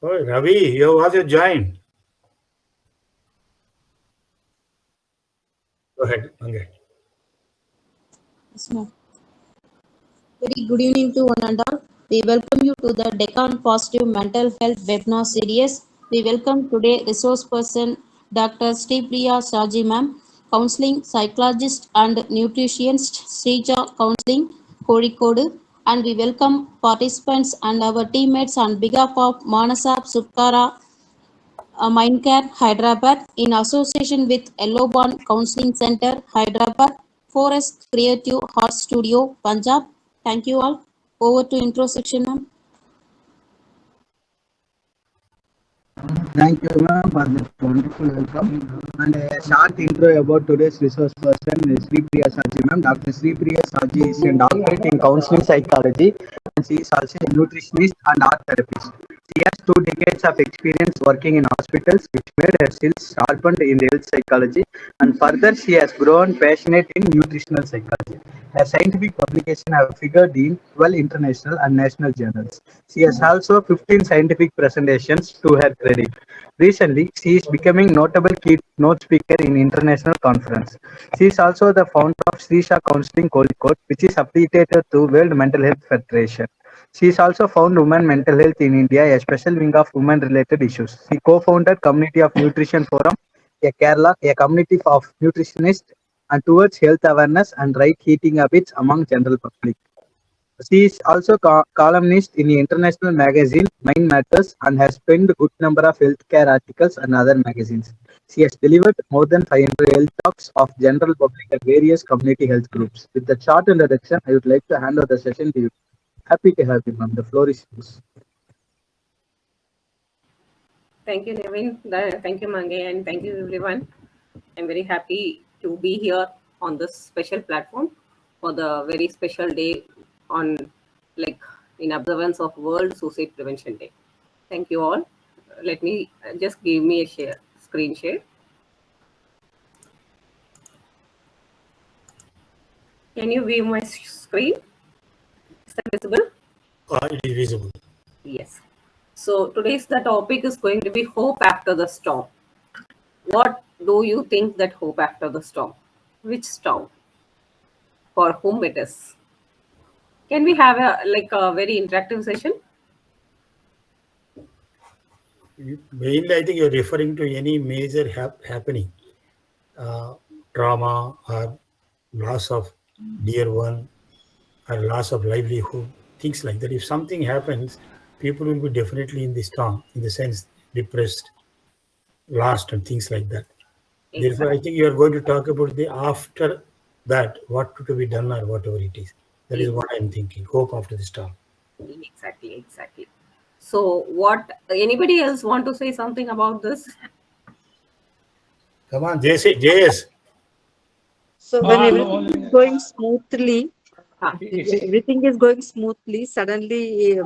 Oh, Ravi, you also joined. Go ahead. Okay. Yes, ma'am. Very good evening to one and all. We welcome you to the Deccan Positive Mental Health webinar series. We welcome today resource person Dr. Sripriya Shaji ma'am, counseling psychologist and nutritionist Srija Counseling Kozhikode, and we welcome participants and our teammates on behalf of Manasa Sutkara Mindcare Hyderabad in association with Yellowborn Counseling Center Hyderabad, Forest Creative Heart Studio, Punjab. Thank you all. Over to intro section, ma'am. Thank you, ma'am, for that wonderful welcome. And a short intro about today's resource person is Sri Priya Saji, ma'am. Dr. Sri Priya Saji is a doctorate in counseling psychology, and she is also a nutritionist and art therapist. She has 2 decades of experience working in hospitals, which made her skills sharpened in health psychology, and further, she has grown passionate in nutritional psychology. Her scientific publications have figured in 12 international and national journals. She has also 15 scientific presentations to her credit. Recently, she is becoming notable keynote speaker in international conference. She is also the founder of Srisha Counseling Kozhikode, which is affiliated to World Mental Health Federation. She is also found Women Mental Health in India, a special wing of women-related issues. She co-founded Community of Nutrition Forum, a community of nutritionists and towards health awareness and right eating habits among general public. She is also columnist in the international magazine Mind Matters and has penned a good number of healthcare articles and other magazines. She has delivered more than 500 health talks of general public and various community health groups. With that short introduction, I would like to hand over the session to you. Happy to have you, ma'am. The floor is yours. Thank you, Nevin. Thank you, Mange, and thank you, everyone. I'm very happy to be here on this special platform for the very special day on, like, in observance of World Suicide Prevention Day. Thank you all. Let me just give me a screen share. Can you view my screen? Is that visible? It is visible. Yes. So today's the topic is going to be hope after the storm. What do you think that hope after the storm? Which storm? For whom it is? Can we have a very interactive session? Mainly, I think you're referring to any major happening, uh, trauma or loss of dear one or loss of livelihood, things like that. If something happens, people will be definitely in the storm, in the sense depressed, lost, and things like that. Therefore, I Exactly. think you are going to talk about the after that, what to be done or whatever it is. That is what I'm thinking. Hope after the storm. Exactly. So, what anybody else want to say something about this? Come on, JS. So when everything is going smoothly, Huh. everything is going smoothly, suddenly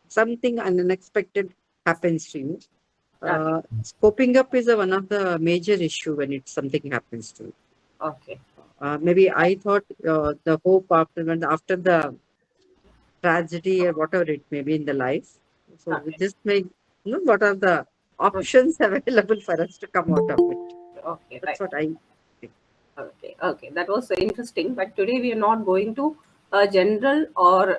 something unexpected happens to you. Okay. Scoping up is one of the major issue when it something happens to you. Okay. Maybe I thought the hope after the tragedy or whatever it may be in the life. So we Okay. just make what are the options available for us to come out of it. Okay. That's Right. what I think. Okay. That was interesting. But today we are not going to a general or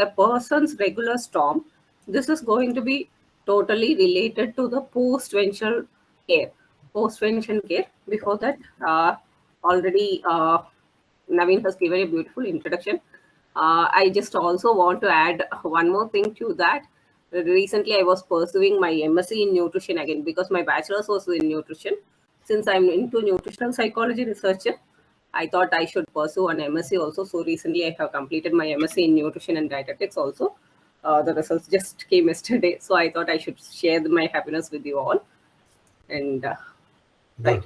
a person's regular storm. This is going to be totally related to the post-venture care. Post-vention care. Before that, already Naveen has given a beautiful introduction. I just also want to add one more thing to that. Recently, I was pursuing my MSc in nutrition again because my bachelor's was in nutrition. Since I'm into nutritional psychology researcher, I thought I should pursue an MSc also. So recently, I have completed my MSc in nutrition and dietetics also. The results just came yesterday, so I thought I should share my happiness with you all. And right, Good.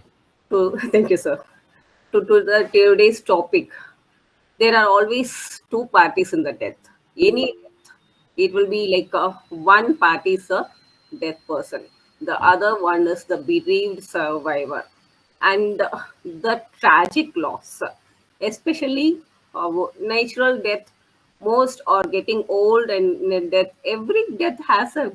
to thank you, sir. To the today's topic, there are always two parties in the death. Any death, it will be like one party is a dead person, the other one is the bereaved survivor, and the tragic loss, especially natural death. Most are getting old, and death. Every death has a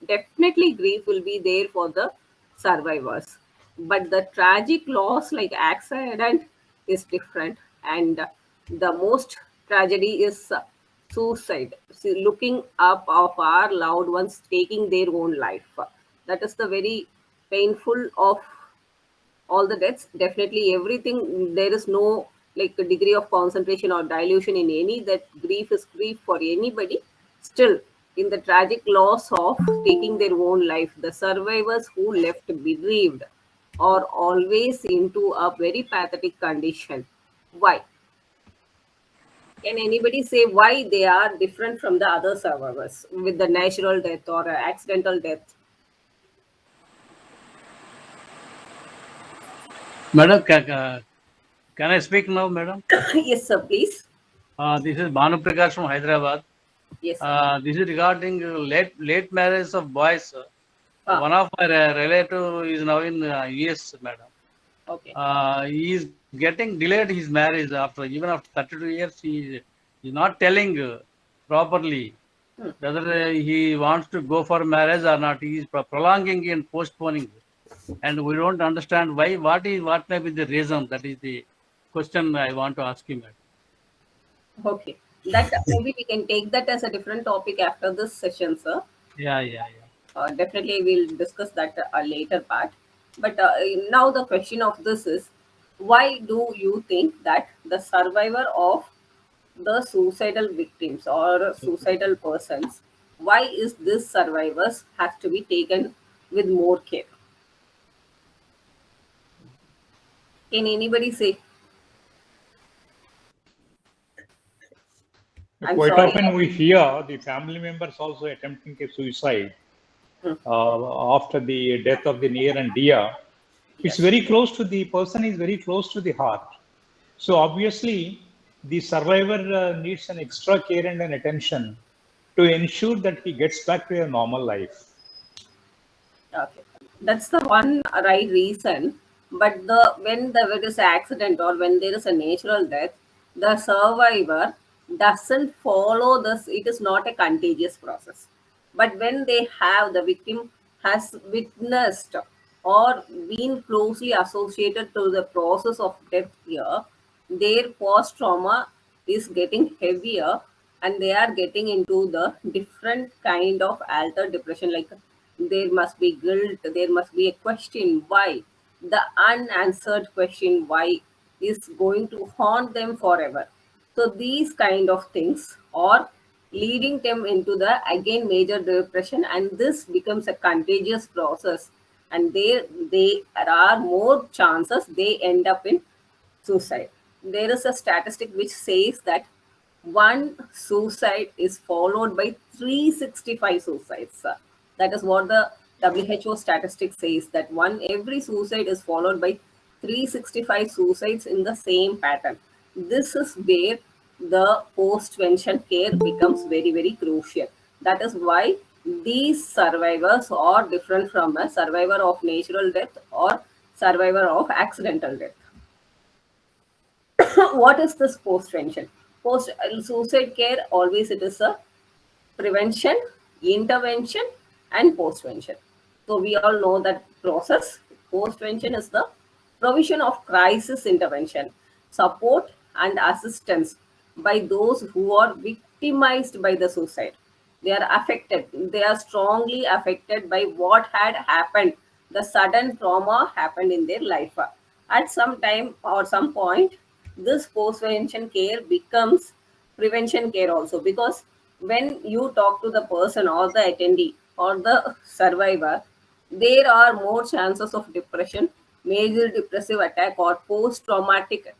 definitely grief will be there for the survivors. But the tragic loss, like accident, is different. And the most tragedy is suicide. See, looking up of our loved ones taking their own life. That is the very painful of all the deaths. Definitely everything, there is no like a degree of concentration or dilution in any, that grief is grief for anybody. Still, in the tragic loss of taking their own life, the survivors who left bereaved are always into a very pathetic condition. Why? Can anybody say why they are different from the other survivors with the natural death or accidental death? Madam, can I speak now, madam? Yes, sir, please. This is Bhanu Prakash from Hyderabad. Yes, sir. This is regarding late marriage of boys. Ah, One of my relative is now in US, madam. okay. He is getting delayed his marriage even after 32 years. He is not telling properly Hmm. whether he wants to go for marriage or not. He is prolonging and postponing, and we don't understand why. What may be the reason? That is the question I want to ask you, madam. Okay. That maybe we can take that as a different topic after this session, sir. Yeah. Definitely, we'll discuss that a later part. But now the question of this is, why do you think that the survivor of the suicidal victims or suicidal persons, why is this survivors has to be taken with more care? Can anybody say? I'm Quite sorry. often we hear the family members also attempting a suicide Hmm. after the death of the near and dear. It's Yes. very close to the person, is very close to the heart. So obviously, the survivor needs an extra care and an attention to ensure that he gets back to a normal life. Okay, that's the one right reason. But the when there is an accident or when there is a natural death, the survivor doesn't follow this. It is not a contagious process. But when they have the victim has witnessed or been closely associated to the process of death here, their post trauma is getting heavier and they are getting into the different kind of altered depression, like there must be guilt, there must be a question why, the unanswered question why is going to haunt them forever. So these kind of things are leading them into the again major depression, and this becomes a contagious process, and there are more chances they end up in suicide. There is a statistic which says that one suicide is followed by 365 suicides. That is what the WHO statistic says, that one every suicide is followed by 365 suicides in the same pattern. This is where the post-vention care becomes very, very crucial. That is why these survivors are different from a survivor of natural death or survivor of accidental death. What is this post-vention? Post suicide care, always it is a prevention, intervention, and postvention. So we all know that process. Postvention is the provision of crisis intervention, support, and assistance by those who are victimized by the suicide. They are affected. They are strongly affected by what had happened. The sudden trauma happened in their life. At some time or some point, this post-prevention care becomes prevention care also, because when you talk to the person or the attendee or the survivor, there are more chances of depression, major depressive attack, or post-traumatic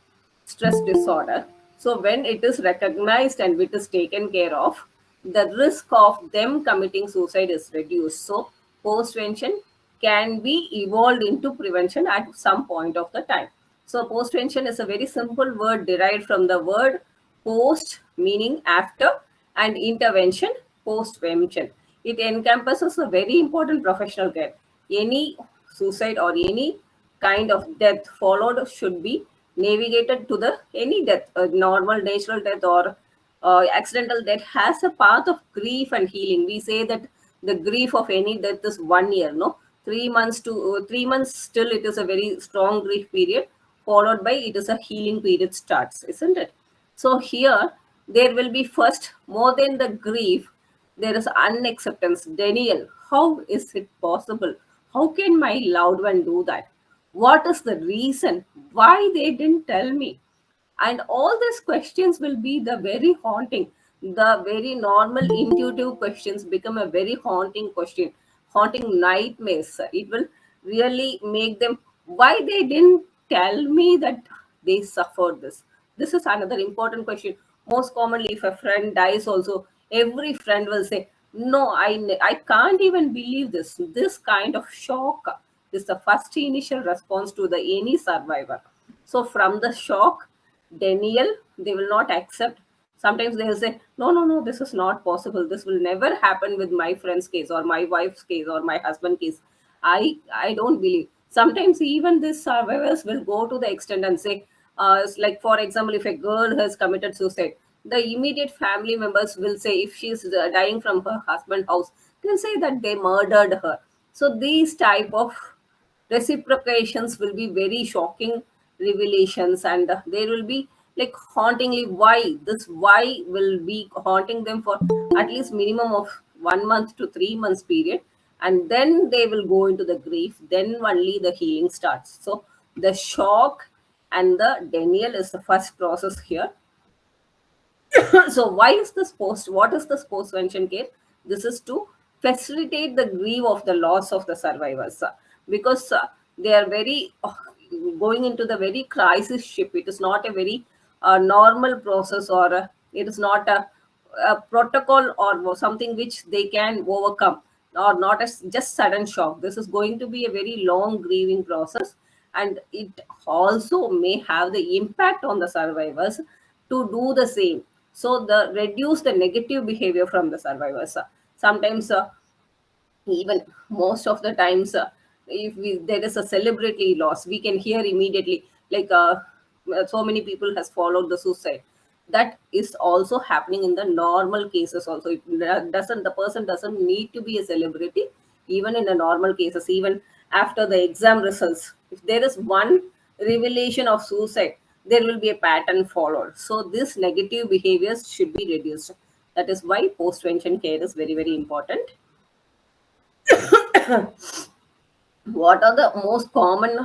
stress disorder. So when it is recognized and it is taken care of, the risk of them committing suicide is reduced. So postvention can be evolved into prevention at some point of the time. So postvention is a very simple word derived from the word post, meaning after, and intervention, postvention. It encompasses a very important professional care. Any suicide or any kind of death followed should be navigated to the any death, normal natural death or accidental death has a path of grief and healing. We say that The grief of any death is 1 year, no? 3 months to 3 months, still it is a very strong grief period, followed by it is a healing period starts, isn't it? So here there will be first, more than the grief, there is unacceptance, denial. How is it possible? How can my loved one do that? What is the reason? Why they didn't tell me? And all these questions will be the very haunting. The very normal intuitive questions become a very haunting question, haunting nightmares. It will really make them, why they didn't tell me that they suffered this. This is another important question. Most commonly, if a friend dies also, every friend will say, no, I can't even believe this. This kind of shock is the first initial response to the any survivor. So from the shock, denial, they will not accept. Sometimes they will say, no, no, no, this is not possible, this will never happen with my friend's case or my wife's case or my husband case. I don't believe. Sometimes even these survivors will go to the extent and say, it's like for example, if a girl has committed suicide, the immediate family members will say, if she's dying from her husband's house, they'll say that they murdered her. So these type of reciprocations will be very shocking revelations, and there will be like hauntingly, why this, why will be haunting them for at least minimum of 1 month to 3 months period, and then they will go into the grief, then only the healing starts. So the shock and the denial is the first process here. So why is this post, what is this post-vention care? This is to facilitate the grief of the loss of the survivors, because they are very going into the very crisis ship. It is not a very normal process, or it is not a protocol or something which they can overcome, or not as just sudden shock. This is going to be a very long grieving process, and it also may have the impact on the survivors to do the same. So the reduce the negative behavior from the survivors. Sometimes even most of the times, if there is a celebrity loss, we can hear immediately, like so many people has followed the suicide. That is also happening in the normal cases also. It doesn't, the person doesn't need to be a celebrity. Even in the normal cases, even after the exam results, if there is one revelation of suicide, there will be a pattern followed. So this negative behaviors should be reduced. That is why post-vention care is very, very important. What are the most common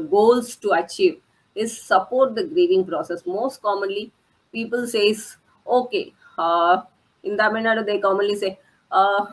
goals to achieve is support the grieving process. Most commonly people says, okay, in Tamil Nadu they commonly say, uh,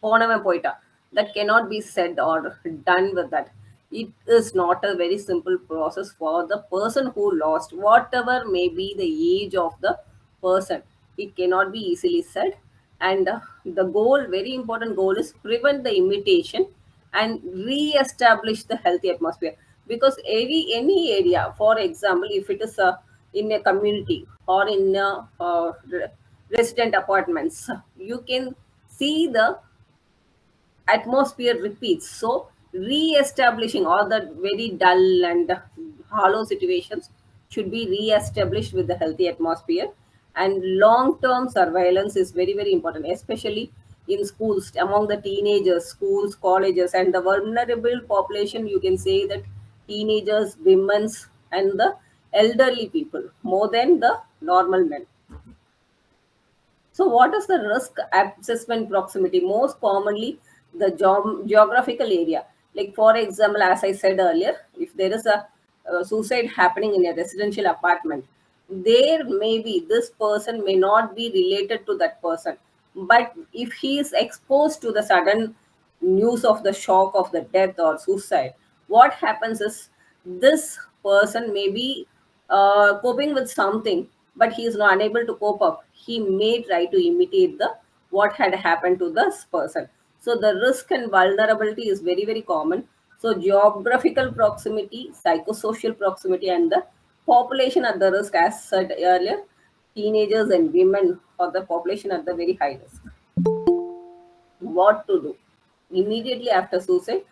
போனவன் போயிட்டான். That cannot be said or done with that. It is not a very simple process for the person who lost, whatever may be the age of the person. It cannot be easily said. And the goal, very important goal, is prevent the imitation and re-establish the healthy atmosphere. Because any area, for example, if it is in a community or in resident apartments, you can see the atmosphere repeats. So, re-establishing all the very dull and hollow situations should be re-established with the healthy atmosphere. And long-term surveillance is very, very important, especially in schools, among the teenagers, schools, colleges, and the vulnerable population. You can say that teenagers, women's, and the elderly people more than the normal men. So, what is the risk assessment proximity? Most commonly, the geographical area. Like, for example, as I said earlier, if there is a suicide happening in a residential apartment, there may be, this person may not be related to that person. But if he is exposed to the sudden news of the shock of the death or suicide, what happens is this person may be coping with something, but he is not unable to cope up. He may try to imitate the what had happened to this person. So the risk and vulnerability is very, very common. So geographical proximity, psychosocial proximity, and the population at the risk, as said earlier, teenagers and women or the population at the very high risk. What to do immediately after suicide?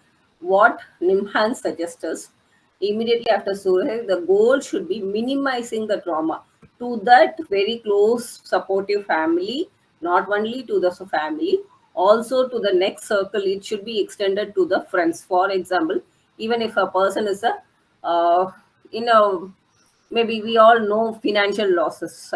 What Nimhan suggests us, immediately after suicide, the goal should be minimizing the trauma to that very close supportive family, not only to the family, also to the next circle, it should be extended to the friends. For example, even if a person is a in a, maybe we all know financial losses,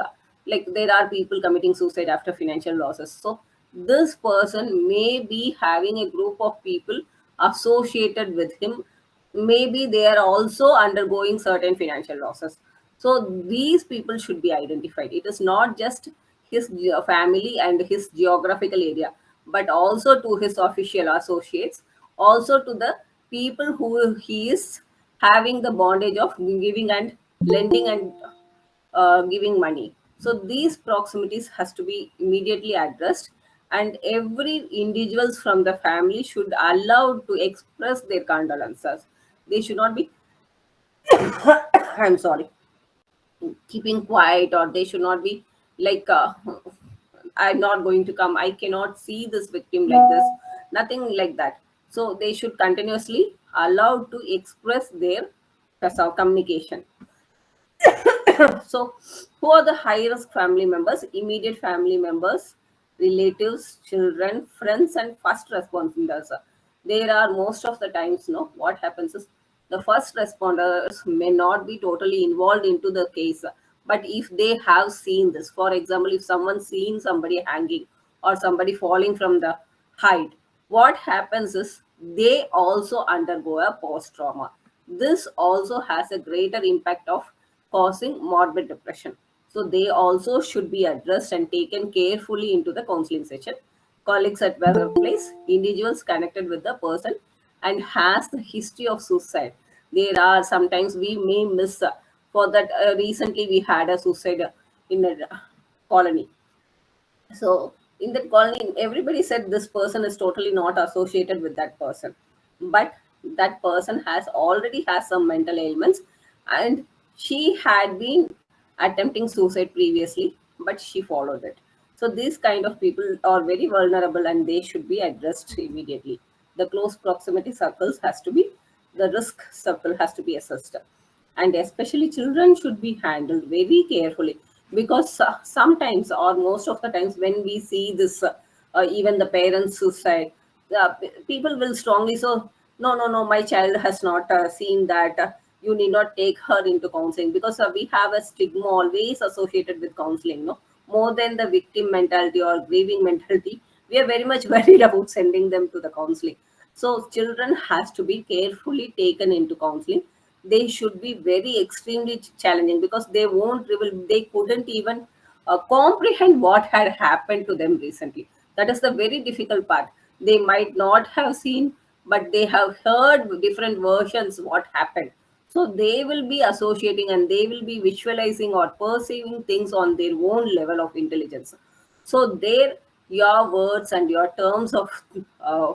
like there are people committing suicide after financial losses. So this person may be having a group of people associated with him, maybe they are also undergoing certain financial losses. So these people should be identified. It is not just his family and his geographical area, but also to his official associates, also to the people who he is having the bondage of giving and lending and giving money. So these proximities has to be immediately addressed, and every individuals from the family should allowed to express their condolences. They should not be I'm sorry, keeping quiet, or they should not be like I'm not going to come, I cannot see this victim like this, nothing like that. So they should continuously allowed to express their communication. So, who are the high risk family members? Immediate family members, relatives, children, friends, and first responders. There are most of the times, no, what happens is the first responders may not be totally involved into the case, but if they have seen this, for example, if someone seen somebody hanging or somebody falling from the height, what happens is they also undergo a post trauma. This also has a greater impact of causing morbid depression. So they also should be addressed and taken carefully into the counseling session. Colleagues at workplace, individuals connected with the person and has the history of suicide. There are sometimes we may miss, for that recently we had a suicide in a colony. So in that colony, everybody said this person is totally not associated with that person, but that person has already has some mental ailments, and she had been attempting suicide previously, but she followed it. So these kind of people are very vulnerable and they should be addressed immediately. The close proximity circles has to be, the risk circle has to be assessed, and especially children should be handled very carefully, because sometimes or most of the times when we see this, even the parents suicide, people will strongly so, no, no, no, my child has not seen that, you need not take her into counseling, because we have a stigma always associated with counseling, no, more than the victim mentality or grieving mentality. We are very much worried about sending them to the counseling. So children has to be carefully taken into counseling. They should be very extremely challenging, because they won't reveal, they couldn't even comprehend what had happened to them recently. That is the very difficult part. They might not have seen, but they have heard different versions what happened. So they will be associating and they will be visualizing or perceiving things on their own level of intelligence. So there, your words and your terms of uh,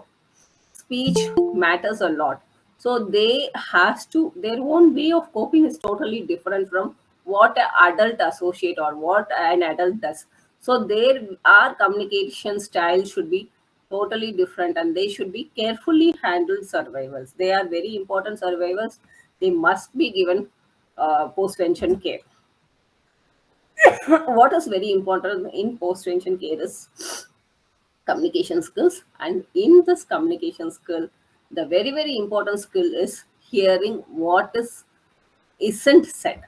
speech matters a lot. So they has to, their own way of coping is totally different from what an adult associate or what an adult does. So their, our communication style should be totally different, and they should be carefully handled survivors. They are very important survivors. They must be given post-tension care. What is very important in post-tension care is communication skills, and in this communication skill, the very very important skill is hearing what is isn't said,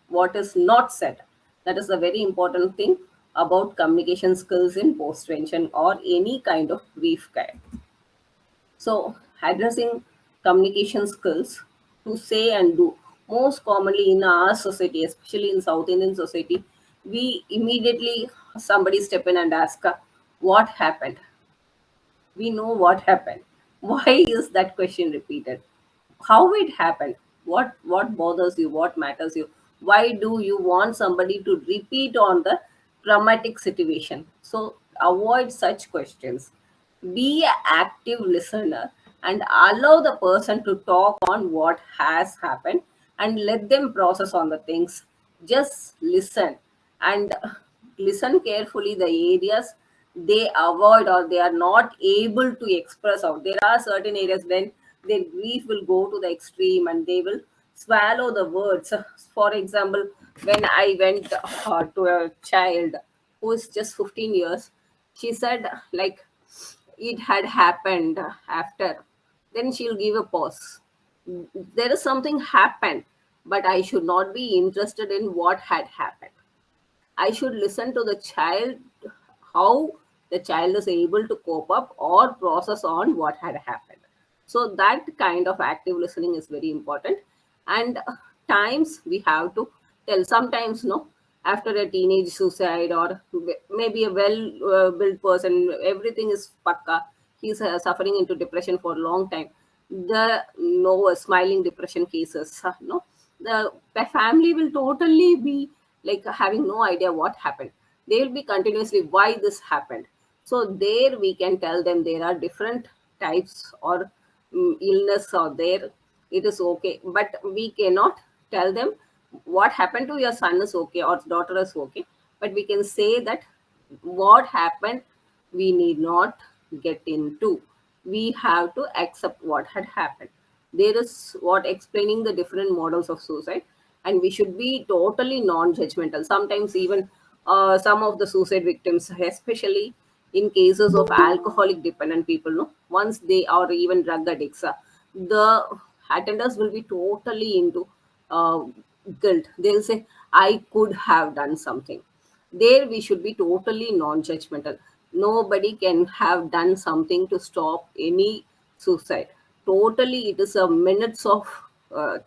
what is not said. That is a very important thing about communication skills in post tension or any kind of grief care. So addressing communication skills to say and do, most commonly in our society, especially in South Indian society, we immediately somebody step in and ask, what happened. We know what happened. Why is that question repeated? How it happened? What bothers you? What matters you? Why do you want somebody to repeat on the traumatic situation? So avoid such questions. Be an active listener and allow the person to talk on what has happened, and let them process on the things. Just listen, and listen carefully the areas they avoid or they are not able to express out. There are certain areas when their grief will go to the extreme and they will swallow the words. For example, when I went to a child who is just 15 years, she said, like, it had happened after, then she'll give a pause. There is something happened, but I should not be interested in what had happened. I should listen to the child, how the child is able to cope up or process on what had happened. So that kind of active listening is very important. And times we have to tell. Sometimes no, after a teenage suicide or maybe a well built person, everything is pakka. He's suffering into depression for a long time. The no smiling depression cases, no, the family will totally be like having no idea what happened. They will be continuously why this happened. So there we can tell them there are different types or illness out there. It is okay, but we cannot tell them what happened to your son is okay or daughter is okay. But we can say that what happened we need not get into. We have to accept what had happened. There is what explaining the different models of suicide, and we should be totally non-judgmental. Sometimes even some of the suicide victims, especially in cases of alcoholic dependent people, no, once they are even drug addicts, the attenders will be totally into uh, guilt. They'll say, I could have done something. There we should be totally non-judgmental. Nobody can have done something to stop any suicide. Totally it is a minutes of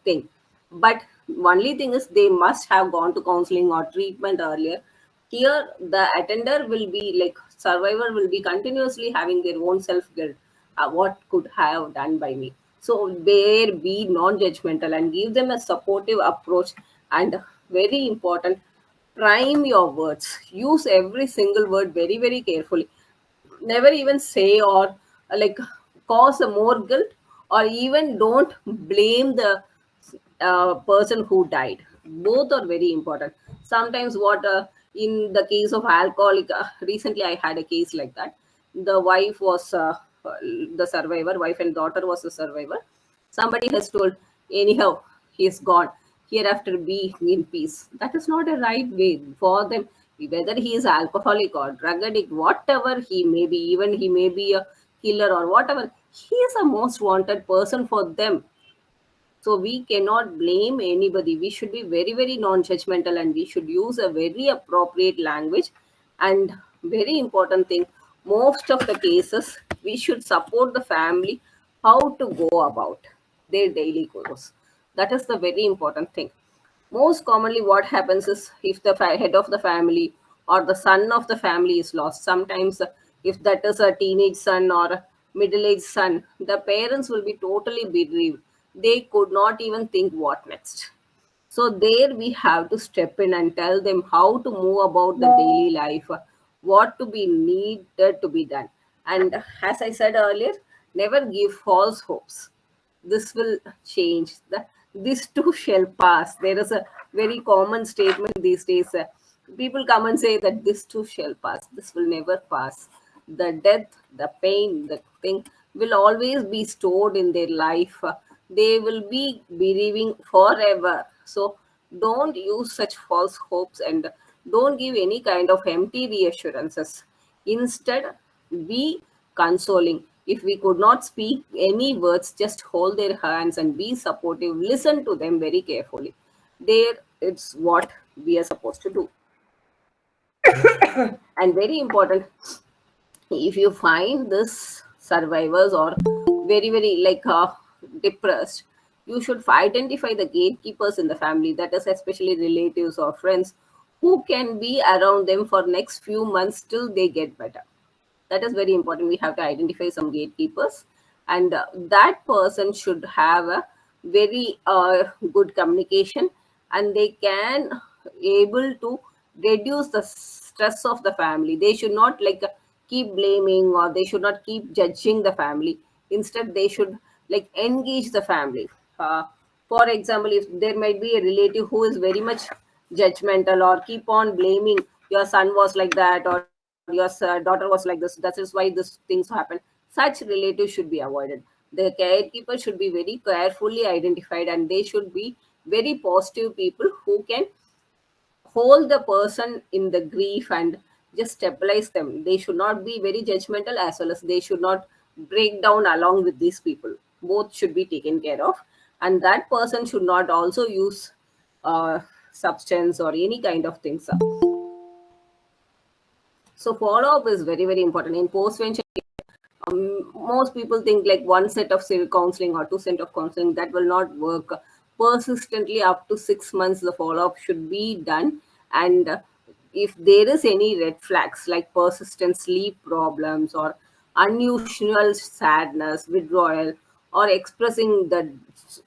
thing. But only thing is they must have gone to counseling or treatment earlier. Here the attender will be like survivor will be continuously having their own self guilt. What could have done by me? So there be non-judgmental and give them a supportive approach. And very important, prime your words. Use every single word very, very carefully. Never even say or like cause a more guilt, or even don't blame the person who died. Both are very important. Sometimes what in the case of alcoholic, recently I had a case like that. The wife was the survivor, wife and daughter was the survivor. Somebody has told, anyhow, he's gone, hereafter be in peace. That is not a right way for them. Whether he is alcoholic or drug addict, whatever he may be, even he may be a killer or whatever, he is a most wanted person for them. So we cannot blame anybody. We should be very, very non-judgmental, and we should use a very appropriate language. And very important thing, most of the cases, we should support the family how to go about their daily chores. That is the very important thing. Most commonly what happens is if the head of the family or the son of the family is lost, sometimes if that is a teenage son or a middle-aged son, the parents will be totally bereaved. They could not even think what next. So there we have to step in and tell them how to move about the daily life, what to be needed to be done. And as I said earlier, never give false hopes. This will change. This too shall pass. There is a very common statement these days. People come and say that this too shall pass. This will never pass. The death, the pain, the thing will always be stored in their life. They will be bereaving forever. So don't use such false hopes and don't give any kind of empty reassurances. Instead, be consoling. If we could not speak any words, just hold their hands and be supportive. Listen to them very carefully. There, it's what we are supposed to do. And very important, if you find this survivors or very, very like depressed, you should identify the gatekeepers in the family, that is especially relatives or friends who can be around them for next few months till they get better. That is very important. We have to identify some gatekeepers, and that person should have a very good communication, and they can able to reduce the stress of the family. They should not like keep blaming, or they should not keep judging the family. Instead they should like engage the family. For example, if there might be a relative who is very much judgmental or keep on blaming, your son was like that or your daughter was like this, that is why this things happen, such relatives should be avoided. The caregiver should be very carefully identified, and they should be very positive people who can hold the person in the grief and just stabilize them. They should not be very judgmental, as well as they should not break down along with these people. Both should be taken care of, and that person should not also use substance or any kind of things. So follow up is very, very important in post venture. Most people think like one set of civil counseling or two set of counseling, that will not work. Persistently up to 6 months the follow-up should be done. And if there is any red flags like persistent sleep problems or unusual sadness, withdrawal, or expressing the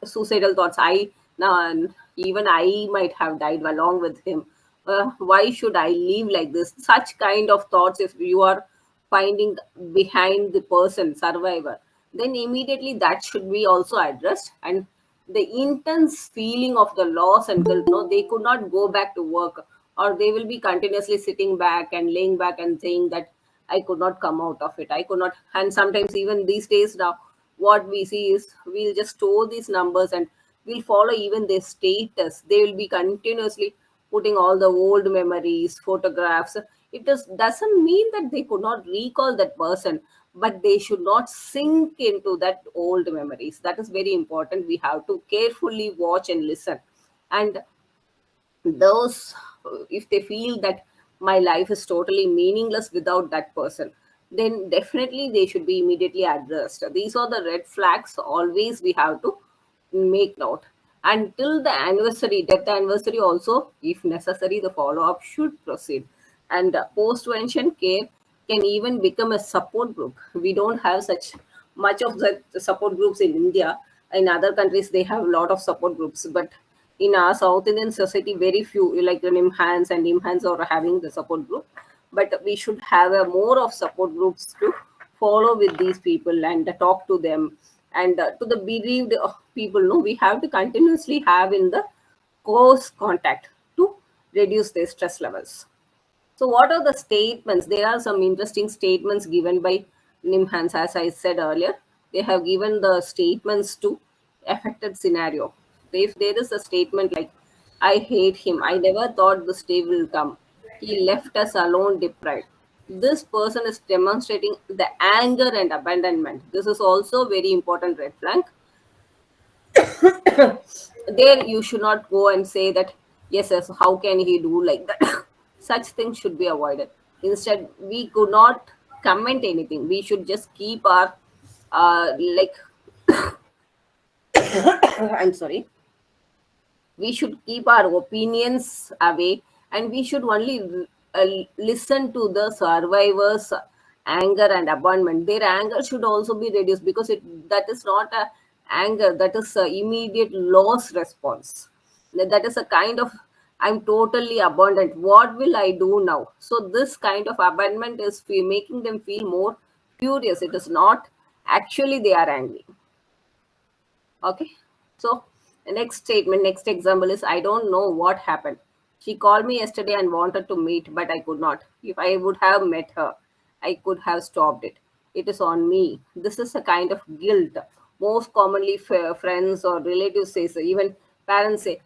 suicidal thoughts, I now even I might have died along with him, why should I live like this, such kind of thoughts, if you are finding behind the person survivor, then immediately that should be also addressed. And the intense feeling of the loss and guilt, no, they could not go back to work, or they will be continuously sitting back and laying back and saying that I could not come out of it, I could not. And sometimes even these days now, what we see is we'll just store these numbers and we'll follow even their status. They will be continuously putting all the old memories, photographs. Doesn't mean that they could not recall that person, but they should not sink into that old memories. That is very important. We have to carefully watch and listen. And those, if they feel that my life is totally meaningless without that person, then definitely they should be immediately addressed. These are the red flags always we have to make note. Until the anniversary, death anniversary also, if necessary, the follow-up should proceed. And post-vention care can even become a support group. We don't have such much of the support groups in India. In other countries, they have a lot of support groups, but in our South Indian society, very few, like the NIMHANS and NIMHANS are having the support group. But we should have a more of support groups to follow with these people and talk to them. And to the bereaved people, no, we have to continuously have in the close contact to reduce their stress levels. So, what are the statements? There are some interesting statements given by NIMHANS, as I said earlier. They have given the statements to affected scenario. If there is a statement like, I hate him, I never thought this day will come, he left us alone, deprived. This person is demonstrating the anger and abandonment. This is also very important red flag. There you should not go and say that, yes, yes, how can he do like that. Such things should be avoided. Instead, we could not comment anything. We should just keep our like I'm sorry, we should keep our opinions away, and we should only listen to the survivors anger and abandonment. Their anger should also be reduced, because that is not a anger, that is a immediate loss response. That is a kind of, I'm totally abandoned, what will I do now? So this kind of abandonment is making them feel more furious. It is not actually they are angry. Okay. So the next statement, next example is, I don't know what happened. She called me yesterday and wanted to meet, but I could not. If I would have met her, I could have stopped it. It is on me. This is a kind of guilt. Most commonly, friends or relatives say so. Even parents say,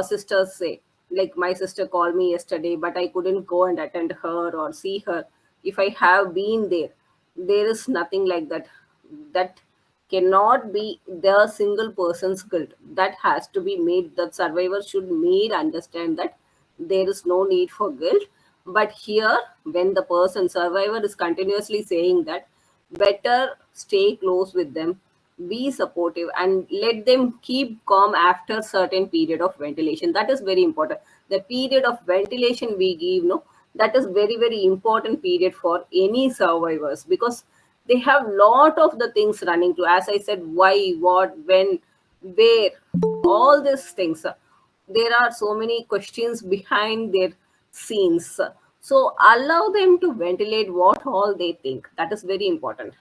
sisters say, like my sister called me yesterday, but I couldn't go and attend her or see her. If I have been there, there is nothing like that. That cannot be the single person's guilt. That has to be made, that survivor should made understand that there is no need for guilt. But here, when the person survivor is continuously saying that, better stay close with them, be supportive, and let them keep calm after certain period of ventilation. That is very important. The period of ventilation we give, no, that is very, very important period for any survivors, because they have lot of the things running to, as I said, why, what, when, where, all these things. There are so many questions behind their scenes. So allow them to ventilate what all they think. That is very important.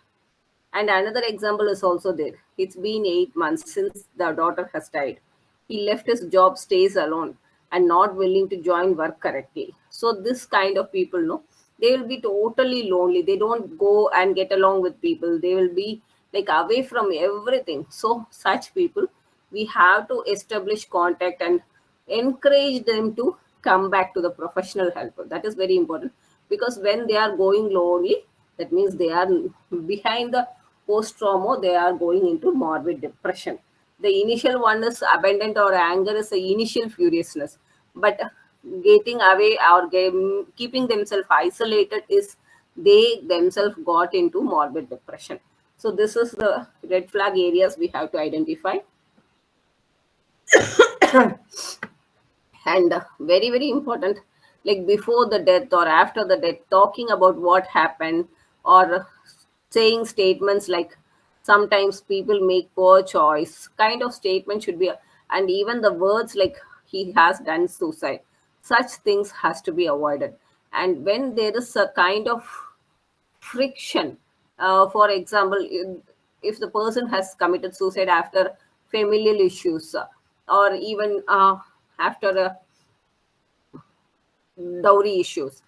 And another example is also there. It's been 8 months since the daughter has died. He left his job, stays alone, and not willing to join work correctly. So this kind of people, no, they will be totally lonely. They don't go and get along with people. They will be like away from everything. So such people, we have to establish contact and encourage them to come back to the professional help. That is very important. because when they are going lonely, that means they are behind the post trauma, they are going into morbid depression. The initial one is abandonment or anger is the initial furiousness, but getting away or keeping themselves isolated is they themselves got into morbid depression. So this is the red flag areas we have to identify. And very very important, like before the death or after the death, talking about what happened, or saying statements like sometimes people make poor choice kind of statement should be, and even the words like he has done suicide, such things has to be avoided. And when there is a kind of friction, for example, if the person has committed suicide after familial issues, or even after a dowry issues,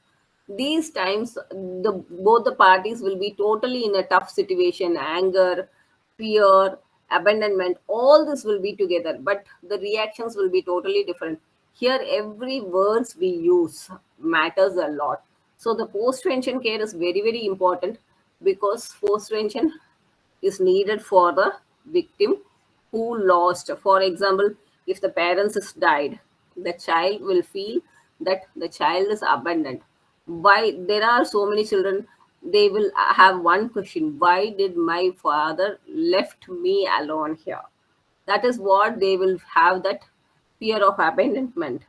these times the both the parties will be totally in a tough situation, anger, fear, abandonment, all this will be together, but the reactions will be totally different. Here every words we use matters a lot. So the post-vention care is very very important, because post-vention is needed for the victim who lost. For example, if the parents is died, the child will feel that the child is abandoned. Why there are so many children, they will have one question: why did my father left me alone here? That is what they will have, that fear of abandonment.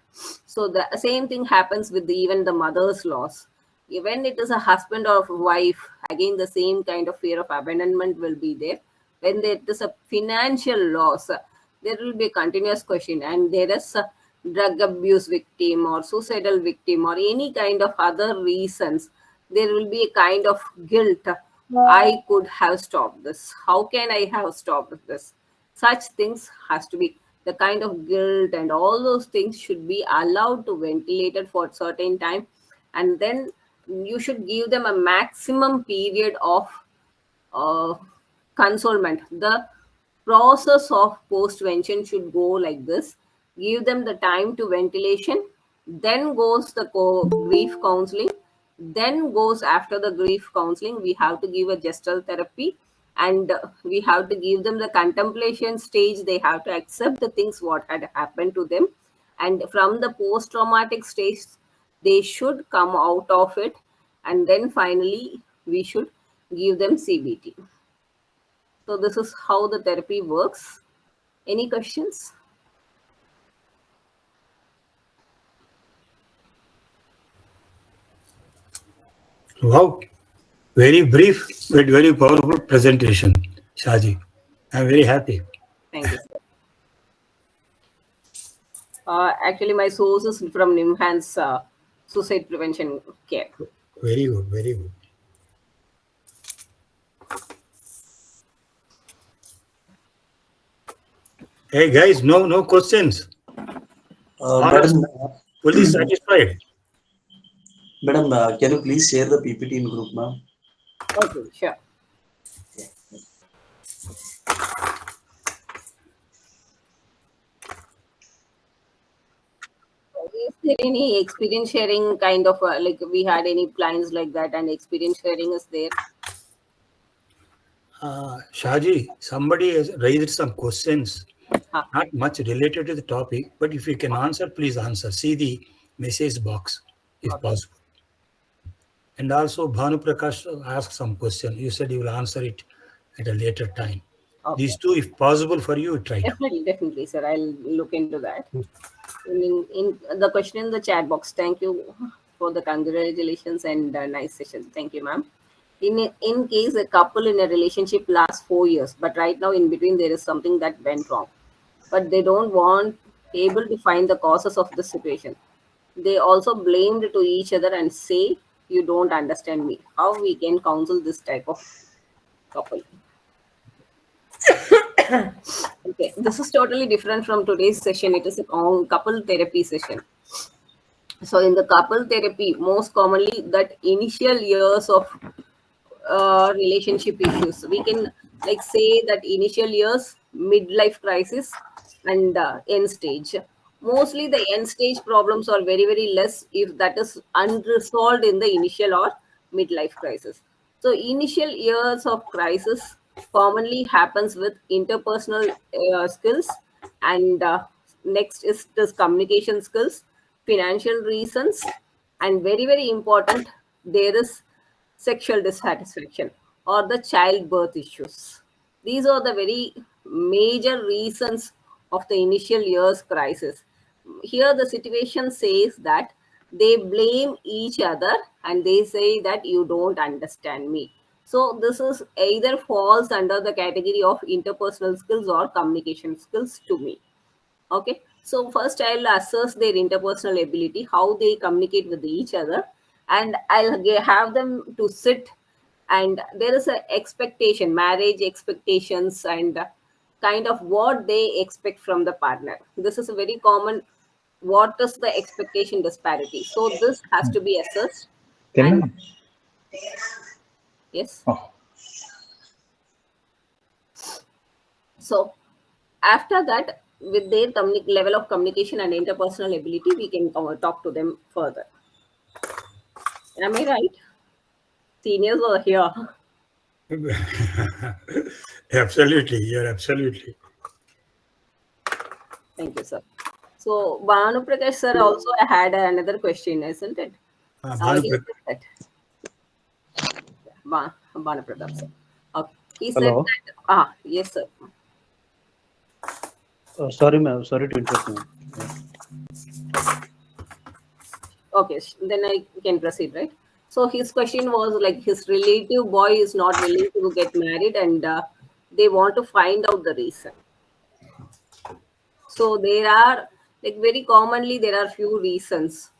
So the same thing happens with even the mother's loss. When it is a husband or wife, again the same kind of fear of abandonment will be there. When there is a financial loss, there will be a continuous question, and there is a drug abuse victim or suicidal victim or any kind of other reasons, there will be a kind of guilt. I could have stopped this. How can I have stopped this? Such things has to be, the kind of guilt and all those things should be allowed to ventilate it for a certain time, and then you should give them a maximum period of uh, consolement. The process of postvention should go like this: give them the time to ventilation, then goes the grief counseling, then goes after the grief counseling, we have to give a gestal therapy, and we have to give them the contemplation stage. They have to accept the things what had happened to them, and from the post traumatic stage they should come out of it, and then finally we should give them CBT. So this is how the therapy works. Any questions? Wow, very brief but very powerful presentation, Shaji. I'm very happy. Thank you, sir. Actually, my source is from Nimhan's suicide prevention care. Very good, very good. Hey guys, no questions. Madam, Fully satisfied. madam, can you please share the PPT in group, ma'am? Okay, sure. Is there any experience sharing kind of like we had any plans like that, and experience sharing is there? Shaji, somebody has raised some questions, Huh. not much related to the topic, but if you can answer, please answer. See the message box if Okay. possible. And also, Bhanu Prakash asked some question. You said you will answer it at a later time. Okay. These two, if possible for you, try to. Definitely, sir. I'll look into that. In the question in the chat box, thank you for the congratulations and nice session. Thank you, ma'am. In case a couple in a relationship lasts 4 years, but right now in between there is something that went wrong, but they don't want able to find the causes of the situation. They also blamed to each other and say, "You don't understand me." How we can counsel this type of couple? Okay, this is totally different from today's session. It is a couple therapy session. So in the couple therapy, most commonly that initial years of relationship issues, we can like say that initial years, midlife crisis, and end stage. Mostly the end stage problems are very, very less if that is unresolved in the initial or midlife crisis. So initial years of crisis commonly happens with interpersonal skills, and next is this communication skills, financial reasons, and very, very important, there is sexual dissatisfaction or the childbirth issues. These are the very major reasons of the initial years crisis. Here, the situation says that they blame each other and they say that you don't understand me. So, this is either falls under the category of interpersonal skills or communication skills to me. Okay, so first I'll assess their interpersonal ability, how they communicate with each other, and have them to sit. And there is a expectation, marriage expectations, and kind of what they expect from the partner. This is a very common. What is the expectation disparity? So this has to be assessed, and Then, yes. oh, So after that, with their level of communication and interpersonal ability, we can talk to them further. Am I right? Seniors were here. Absolutely, you're absolutely. Thank you, sir. So Bhanu Prakash sir also had another question, isn't it? Bhanu He Prak- said that Bhanu Pratap sir. Okay. He said Hello. that yes sir. Sorry, ma'am. Sorry to interrupt, ma'am. Okay, then I can proceed, right? So his question was like his relative boy is not willing to get married, and they want to find out the reason. So there are, like, very commonly there are few reasons.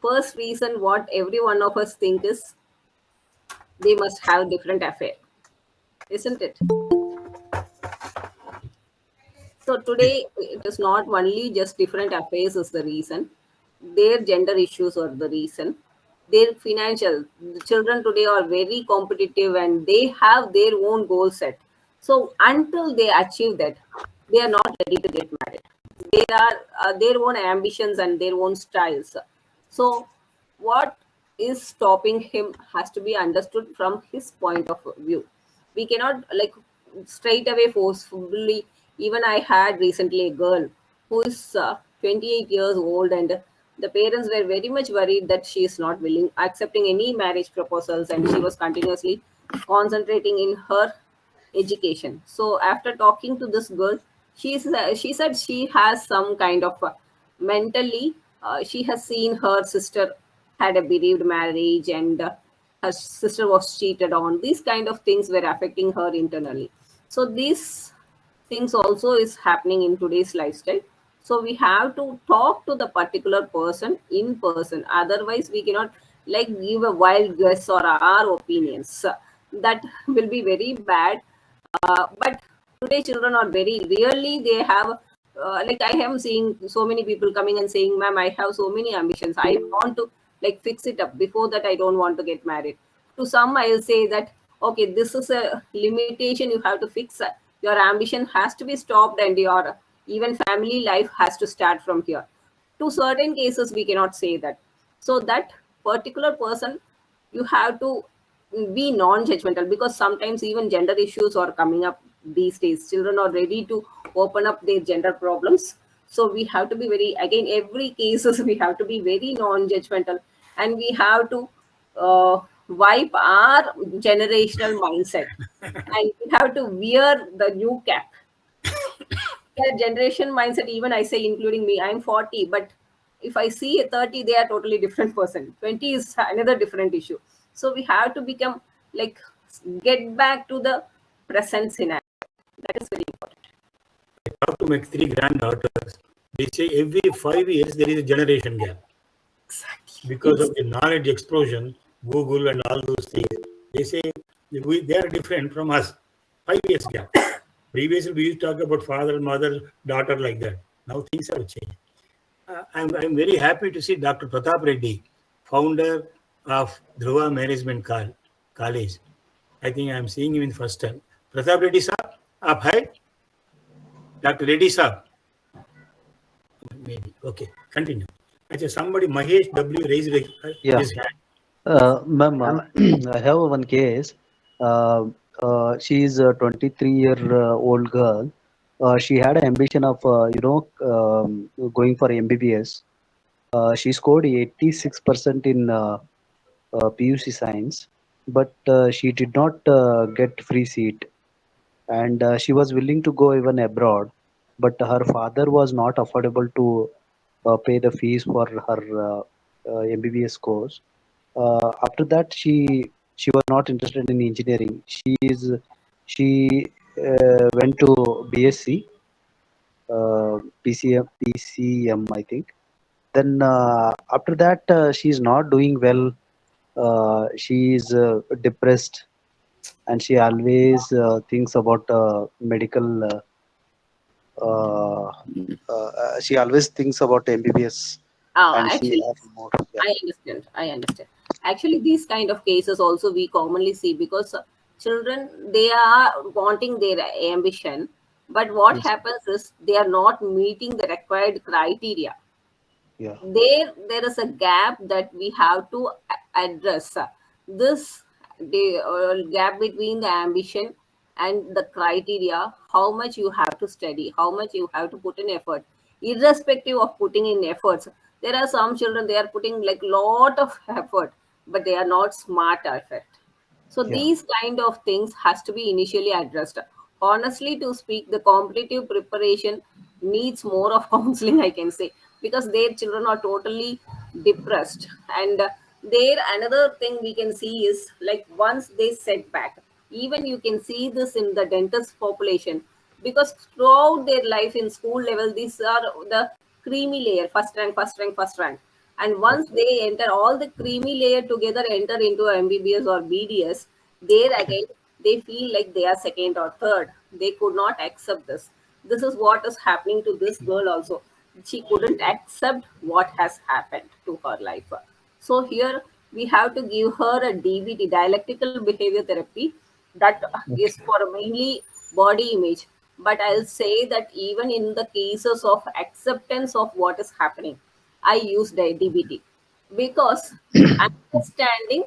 First reason, what every one of us think is they must have different affair, isn't it? So today it is not only just different affairs is the reason. Their gender issues are the reason. Their financial, the children today are very competitive and they have their own goal set. So until they achieve that, they are not ready to get married. There are their own ambitions and their own styles. So what is stopping him has to be understood from his point of view. We cannot, like, straight away forcefully. Even I had recently a girl who is 28 years old, and the parents were very much worried that she is not willing accepting any marriage proposals, and she was continuously concentrating in her education. So after talking to this girl, she said she has some kind of mentally, she has seen her sister had a bereaved marriage, and her sister was cheated on. These kind of things were affecting her internally. So these things also is happening in today's lifestyle. So we have to talk to the particular person in person. Otherwise we cannot, like, give a wild guess or our opinions. That will be very bad. But today children are very really, they have like, I am seeing so many people coming and saying, ma'am, I have so many ambitions, I want to, like, fix it up. Before that, I don't want to get married. To some I'll say that, okay, this is a limitation, you have to fix. Your ambition has to be stopped, and your even family life has to start from here. To certain cases we cannot say that. So that particular person, you have to be non-judgmental, because sometimes even gender issues are coming up these days. Children are ready to open up their gender problems. So we have to be very, again, every cases we have to be very non-judgmental, and we have to wipe our generational mindset, and we have to wear the new cap. Their generation mindset, even I say, including me, I'm 40, but if I see a 30, they are totally different person. 20 is another different issue. So we have to become, like, get back to the present scenario. That is very important. I talked to my three granddaughters. They say every 5 years there is a generation gap. Because of the knowledge explosion, Google and all those things, they say they are different from us. 5 years gap. Previously, we used to talk about father, mother, daughter like that. Now things have changed. I'm very happy to see Dr. Pratap Reddy, founder of Dhruva Management College. I think I'm seeing him in first time. Pratap Reddy sir, up hai? Dr. Reddy sir. maybe. Okay, continue. Actually, somebody, Mahesh W. raised Yeah. his hand. Ma'am, I have one case. She is a 23-year-old girl. She had an ambition of, going for MBBS. She scored 86% in PUC science, but she did not get free seat, and she was willing to go even abroad, but her father was not affordable to pay the fees for her MBBS course. After that, she was not interested in engineering. She went to BSc, PCM, I think. Then after that, she is not doing well. She is depressed, and she always thinks about medical. She always thinks about MBBS, and she Actually, has more. Yeah. I understand. I understand. Actually, these kind of cases also we commonly see because children, they are wanting their ambition, but what Yes. happens is they are not meeting the required criteria. Yeah. There is a gap that we have to address. This the gap between the ambition and the criteria, how much you have to study, how much you have to put in effort, irrespective of putting in efforts. There are some children, they are putting like lot of effort, but they are not smart at it. So Yeah. these kind of things has to be initially addressed. Honestly, to speak, the competitive preparation needs more of counseling, I can say, because their children are totally depressed. And there another thing we can see is like once they set back, even you can see this in the dentist population, because throughout their life in school level, these are the creamy layer, first rank, first rank, first rank. And once Okay. they enter all the creamy layer together, enter into MBBS or BDS, there Okay. again they feel like they are second or third. They could not accept this. This is what is happening to this girl also. She couldn't accept what has happened to her life. So here we have to give her a DBT, dialectical behavior therapy, that is Okay. for mainly body image. But I'll say that even in the cases of acceptance of what is happening, I use the DBT because understanding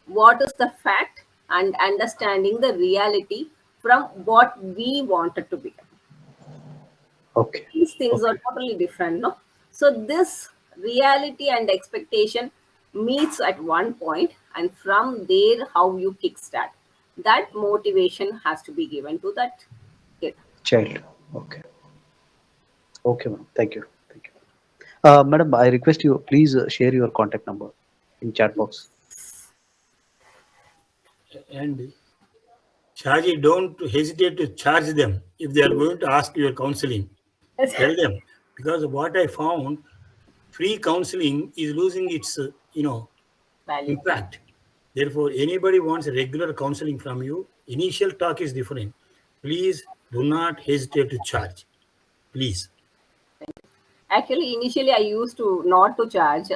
what is the fact and understanding the reality from what we want it to be. Okay. These things are Okay. totally different, no? So this reality and expectation meets at one point, and from there, how you kickstart. That motivation has to be given to that kid. Child. Okay. Okay, ma'am. Thank you. Thank you. Madam, I request you please share your contact number in chat box. And Shaji, don't hesitate to charge them if they are going to ask your counseling. Tell them, because what I found, free counseling is losing its Value. impact. Therefore, anybody wants regular counseling from you, initial talk is different. Please do not hesitate to charge. Please. Actually, initially I used to not to charge,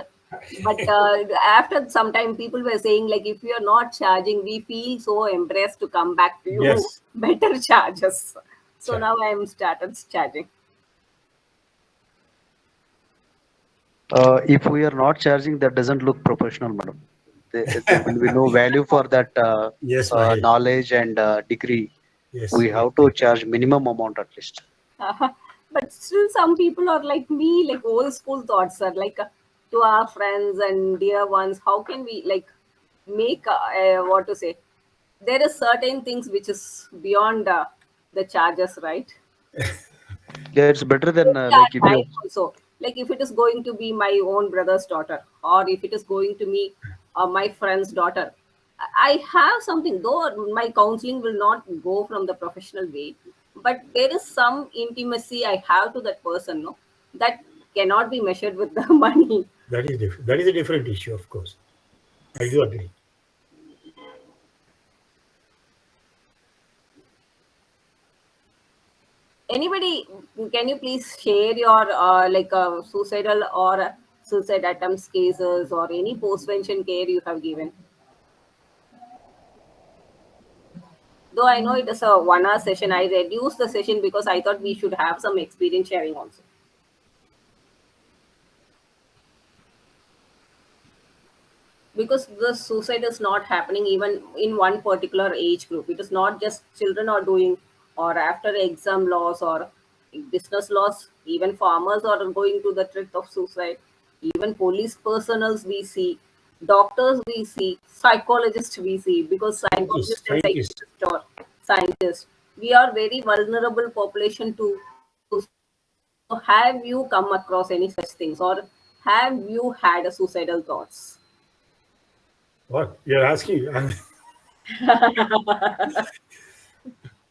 but after some time, people were saying like, if you are not charging, we feel so embarrassed to come back to you. Yes. Better charges. So Charge. now I am started charging. If we are not charging, that doesn't look professional, madam. There will be no value for that Yes, Mahesh. knowledge and degree. Yes, We yes. have to charge minimum amount at least. But still, some people are like me, like old school thoughts are like to our friends and dear ones. How can we like make what to say? There is certain things which is beyond the charges, right? Yeah, it's better than Maybe like our if you. time also. Like if it is going to be my own brother's daughter, or if it is going to be my friend's daughter, I have something. Though my counseling will not go from the professional way, but there is some intimacy I have to that person. No, that cannot be measured with the money. That is different. That is a different issue, of course. I do agree. Anybody, can you please share your like suicidal or suicide attempts cases or any post-vention care you have given? Though I know it is a 1 hour session, I reduced the session because I thought we should have some experience sharing also. because the suicide is not happening even in one particular age group. It is not just children are doing, or after exam loss or business loss. Even farmers are going to the threat of suicide. Even police personals we see, doctors we see, psychologists we see, because Scientists, psychologists and scientists. psychiatrists or scientists, we are very vulnerable population to suicide. So have you come across any such things, or have you had a suicidal thoughts? What you're asking?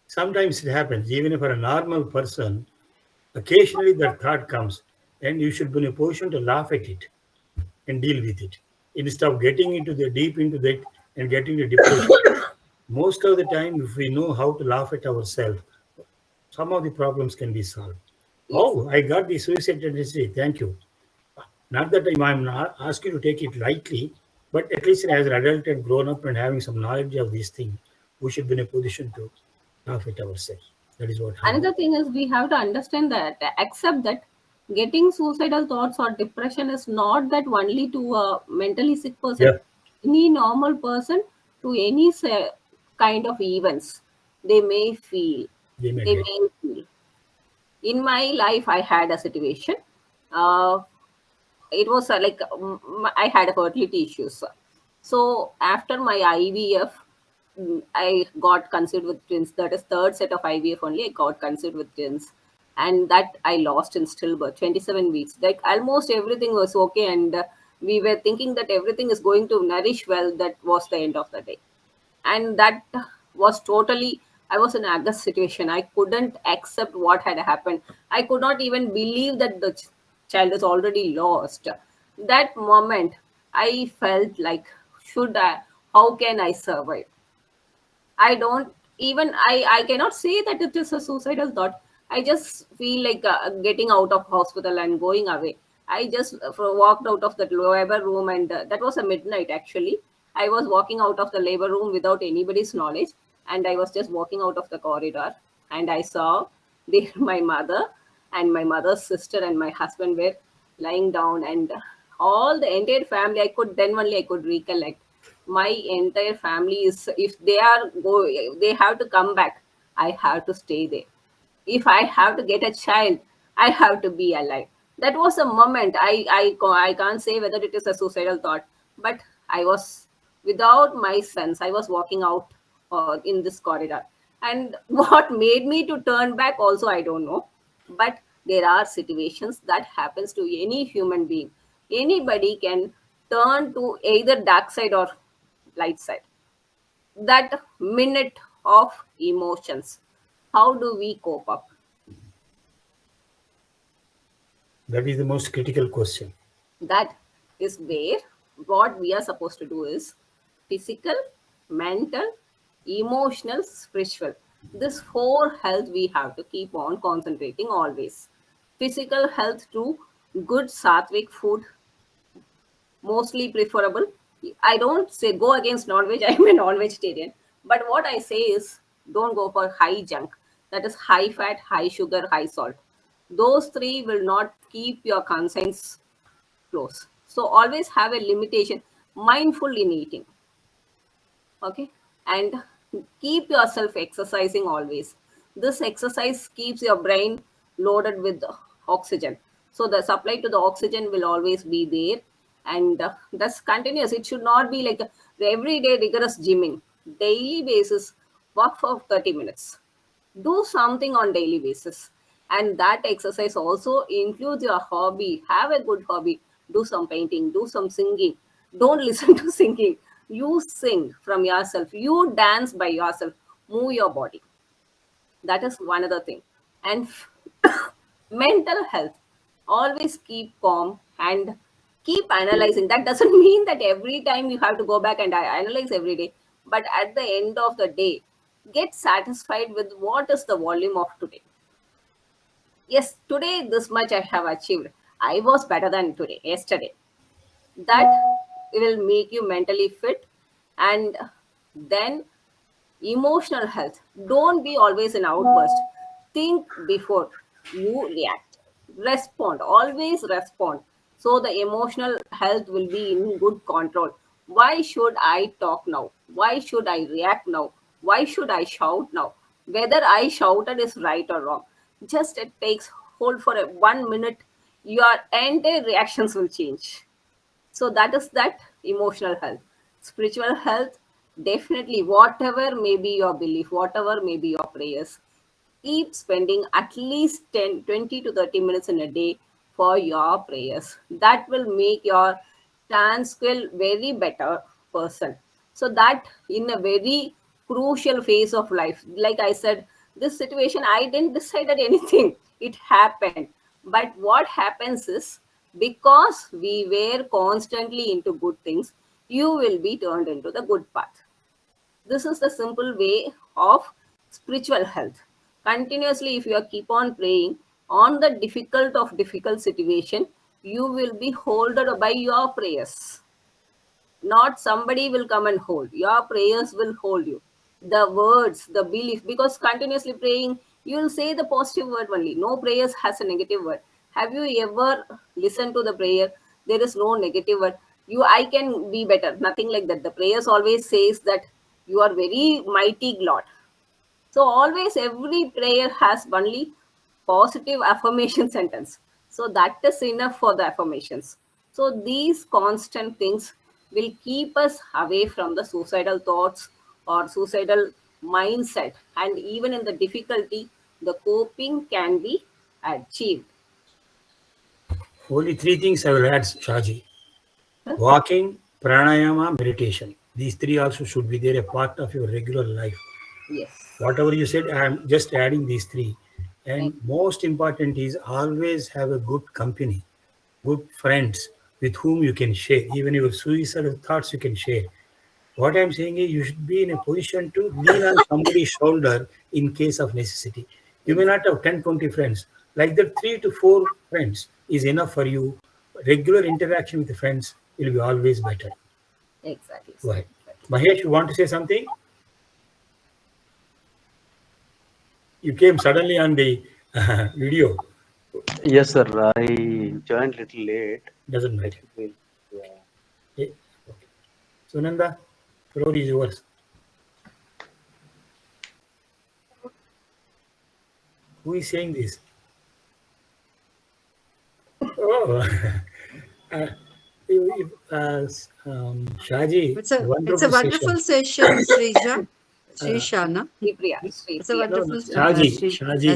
Sometimes it happens, even for a normal person. Occasionally, that thought comes, and you should be in a position to laugh at it and deal with it instead of getting into the deep into that and getting the depression. Most of the time, if we know how to laugh at ourselves, some of the problems can be solved. Yes. Oh, I got the suicide tendency. Thank you. Not that I'm not asking you to take it lightly, but at least as an adult and grown up and having some knowledge of these things, we should be in a position to laugh at ourselves. That is what I know. Another thing is we have to understand that, accept that getting suicidal thoughts or depression is not that only to a mentally sick person. Yeah, Any normal person, to any kind of events, they may feel. they may They get. may feel. In my life, I had a situation. Uh, it was I had fertility issues. So after my IVF, I got conceived with twins. That is third set of IVF only. I got conceived with twins, and that I lost in stillbirth, 27 weeks. Like almost everything was okay, and we were thinking that everything is going to nourish well. That was the end of the day, and that was totally, I was in August situation. I couldn't accept what had happened. I could not even believe that the child is already lost. That moment I felt like, should I, how can I survive? I don't even, I cannot say that it is a suicidal thought. I just feel like getting out of hospital and going away. I just walked out of that labor room, and that was a midnight actually. I was walking out of the labor room without anybody's knowledge, and I was just walking out of the corridor, and I saw my mother and my mother's sister and my husband were lying down, and all the entire family. I could then only I could recollect my entire family is, if they are go, they have to come back, I have to stay there. If I have to get a child, I have to be alive. That was a moment. I can't say whether it is a suicidal thought, but I was without my sense. I was walking out in this corridor, and what made me to turn back also I don't know. But there are situations that happens to any human being. Anybody can turn to either dark side or light side. That minute of emotions, how do we cope up? That is the most critical question. That is where what we are supposed to do is physical, mental, emotional, spiritual. This four health we have to keep on concentrating always. Physical health through good sattvic food, mostly preferable. I don't say go against non-veg. I'm a non-vegetarian, but what I say is don't go for high junk. That is high fat, high sugar, high salt. Those three will not keep your conscience close. So always have a limitation, mindful in eating. Okay, and keep yourself exercising always. This exercise keeps your brain loaded with oxygen, so the supply to the oxygen will always be there, and that's continuous. It should not be like a everyday rigorous gymming. Daily basis, walk for 30 minutes, do something on daily basis, and that exercise also includes your hobby. Have a good hobby, do some painting, do some singing. Don't listen to singing, you sing from yourself, you dance by yourself, move your body. That is one other thing. And mental health, always keep calm and keep analyzing. That doesn't mean that every time you have to go back and analyze every day, but at the end of the day, get satisfied with what is the volume of today. Yes, today this much I have achieved. I was better than today, yesterday. That will make you mentally fit. And then emotional health, don't be always an outburst. Think before you react. Respond, always respond, so the emotional health will be in good control. Why should I talk now? Why should I react now? Why should I shout now? Whether I shouted is right or wrong. Just it takes hold for a 1 minute, your entire reactions will change. So that is that emotional health. Spiritual health, definitely, whatever may be your belief, whatever may be your prayers, keep spending at least 10, 20 to 30 minutes in a day for your prayers. That will make your tranquil very better person. So that in a very crucial phase of life, like I said, this situation, I didn't decided anything. It happened. But what happens is, because we were constantly into good things, you will be turned into the good path. This is the simple way of spiritual health. Continuously, if you are keep on praying on the difficult situation, you will be holded by your prayers. Not somebody will come and hold. Your prayers will hold you. The words, the belief, because continuously praying, you will say the positive word only. No prayers has a negative word. Have you ever listened to the prayer? There is no negative word. I can be better. Nothing like that. The prayers always says that you are very mighty God. So always every prayer has only positive affirmation sentence. So that is enough for the affirmations. So these constant things will keep us away from the suicidal thoughts or suicidal mindset. And even in the difficulty, the coping can be achieved. Only three things I will add, Shaji. Walking, pranayama, meditation. These three also should be there, a part of your regular life. Yes. Whatever you said, I am just adding these three. And Thank most important is always have a good company, good friends with whom you can share. Even your suicidal thoughts you can share. What I'm saying is you should be in a position to lean on somebody's shoulder in case of necessity. You may not have 10, 20 friends. Like that, 3 to 4 friends is enough for you. Regular interaction with friends will be always better. Exactly, Go sir. ahead. Mahesh, you want to say something? You came suddenly on the video. Yes, sir. I joined little late. Doesn't I matter. think yeah. Okay. Sunanda, floor is yours. Who is saying this? Oh, uh, Shaji, It's a wonderful wonderful session. session, Srija. Uh, Srishana. Sri Priya, Sri It's a Priya. no, no, wonderful Shaji,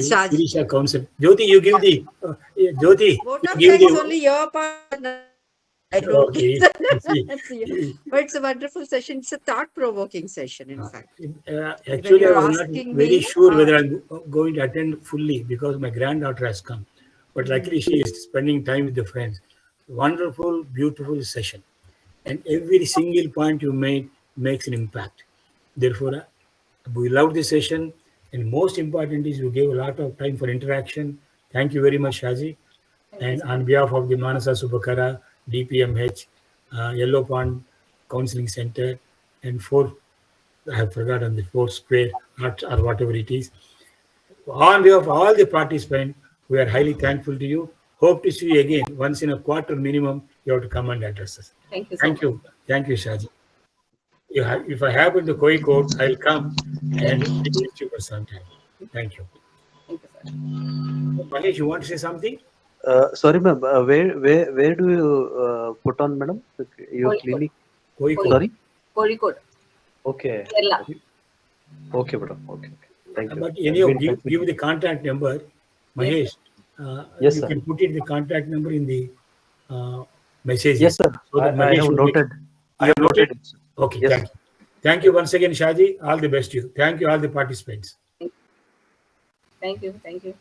Shaj. Sirisha Council. Jyoti, you give the, Jyoti, Vote of you give thanks the, only your part. I don't get okay. You see, but it's a wonderful session. It's a thought-provoking session, in fact. When actually, I you're was not asking very me, sure whether I'm going to attend fully because my granddaughter has come. But luckily, she is spending time with the friends. Wonderful, beautiful session. And every single point you made makes an impact. Therefore, we loved this session. And most important is you gave a lot of time for interaction. Thank you very much, Shaji. Thank you, And sir. on behalf of the Manasa Subakara, DPMH, Yellow Pond Counseling Center, and I have forgotten the four square art or whatever it is. On behalf of all the participants, we are highly thankful to you. Hope to see you again. Once in a quarter minimum, you have to come and address us. Thank you so Thank much. you. Thank you, Shaji. If I happen to Kozhikode, I'll come and visit you for some time. Thank you. Thank you, sir. Mahesh, you want to say something? Sorry, ma'am. Where do you put on, madam? Your Kozhikode. clinic? Kozhikode. Kozhikode. Sorry. Kozhikode. Okay. Kerala. Okay, madam. Okay. Thank you. But I'll be anyhow, in touch with give you. the contact number, Yes, sir. Mahesh. Yes, You sir. can put it the contact number in the Yes, messages sir. so that I Mahesh have will make. noted. I You have have noted? noted it, sir. Okay, Yes, thank sir. you. Thank you once again, Shaji. All the best to you. Thank you, all the participants. Thank you. Thank you.